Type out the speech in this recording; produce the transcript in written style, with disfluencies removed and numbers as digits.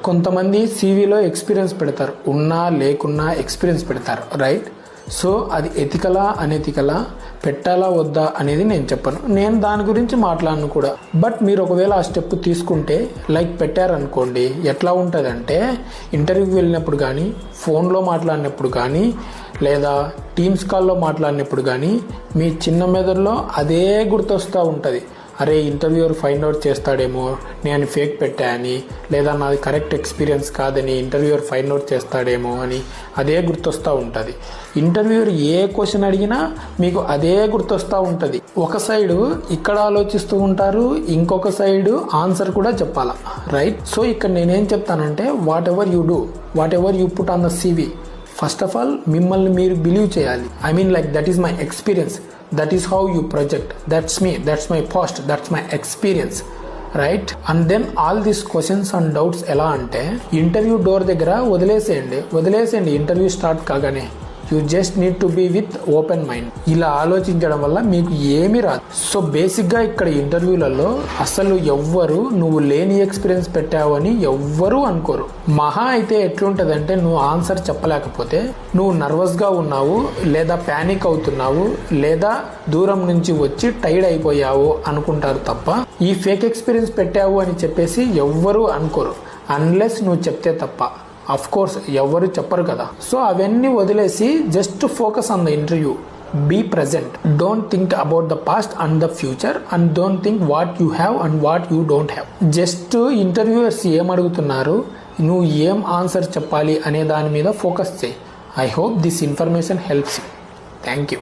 కొంతమంది సీవీలో ఎక్స్పీరియన్స్ పెడతారు, ఉన్నా లేకున్నా ఎక్స్పీరియన్స్ పెడతారు, రైట్? సో అది ఎథికలా అనెథికలా, పెట్టాలా వద్దా అనేది నేను చెప్పను, నేను దాని గురించి మాట్లాడను కూడా. బట్ మీరు ఒకవేళ ఆ స్టెప్ తీసుకుంటే, లైక్ పెట్టారనుకోండి, ఎట్లా ఉంటుందంటే ఇంటర్వ్యూకి వెళ్ళినప్పుడు కానీ, ఫోన్లో మాట్లాడినప్పుడు కానీ, లేదా టీమ్స్ కాల్లో మాట్లాడినప్పుడు కానీ మీ చిన్న మెదడులో అదే గుర్తొస్తూ ఉంటుంది. అరే ఇంటర్వ్యూర్ ఫైండ్ అవుట్ చేస్తాడేమో నేను ఫేక్ పెట్టానని, లేదా నాది కరెక్ట్ ఎక్స్పీరియన్స్ కాదని ఇంటర్వ్యూర్ ఫైండ్ అవుట్ చేస్తాడేమో అని అదే గుర్తొస్తూ ఉంటుంది. ఇంటర్వ్యూర్ ఏ క్వశ్చన్ అడిగినా మీకు అదే గుర్తొస్తూ ఉంటుంది. ఒక సైడు ఇక్కడ ఆలోచిస్తూ ఉంటారు, ఇంకొక సైడు ఆన్సర్ కూడా చెప్పాలా, రైట్? సో ఇక్కడ నేనేం చెప్తానంటే, whatever you do, whatever you put on the CV, first of all మిమ్మల్ని మీరు బిలీవ్ చేయాలి. I mean like that is my experience, that is how you project, that's me, that's my past, that's my experience, right? And then all these questions and doubts ఎలా అంటే interview door దగ్గర వదిలేసేయండి interview start కాగానే. You just need to be with open mind. ఇలా ఆలోచించడం వల్ల మీకు ఏమీ రాదు. సో బేసిక్గా ఇక్కడ ఇంటర్వ్యూలలో అసలు ఎవ్వరు నువ్వు లేని ఎక్స్పీరియన్స్ పెట్టావు అని ఎవ్వరూ అనుకోరు. మహా అయితే ఎట్లుంటదంటే, నువ్వు ఆన్సర్ చెప్పలేకపోతే నువ్వు నర్వస్గా ఉన్నావు, లేదా ప్యానిక్ అవుతున్నావు, లేదా దూరం నుంచి వచ్చి టైర్డ్ అయిపోయావు అనుకుంటారు తప్ప ఈ ఫేక్ ఎక్స్పీరియన్స్ పెట్టావు అని చెప్పేసి ఎవ్వరూ అనుకోరు, అన్లెస్ నువ్వు చెప్తే తప్ప. అఫ్ కోర్స్ ఎవరు చెప్పరు కదా. సో అవన్నీ వదిలేసి just focus on the interview. Be present. Don't think about the past and the future, and don't think what you have and what you don't have. Just interviewers ఏం అడుగుతున్నారు, నువ్వు ఏం answer చెప్పాలి అనే దాని మీద ఫోకస్ చేయి. I hope this information helps you. Thank you.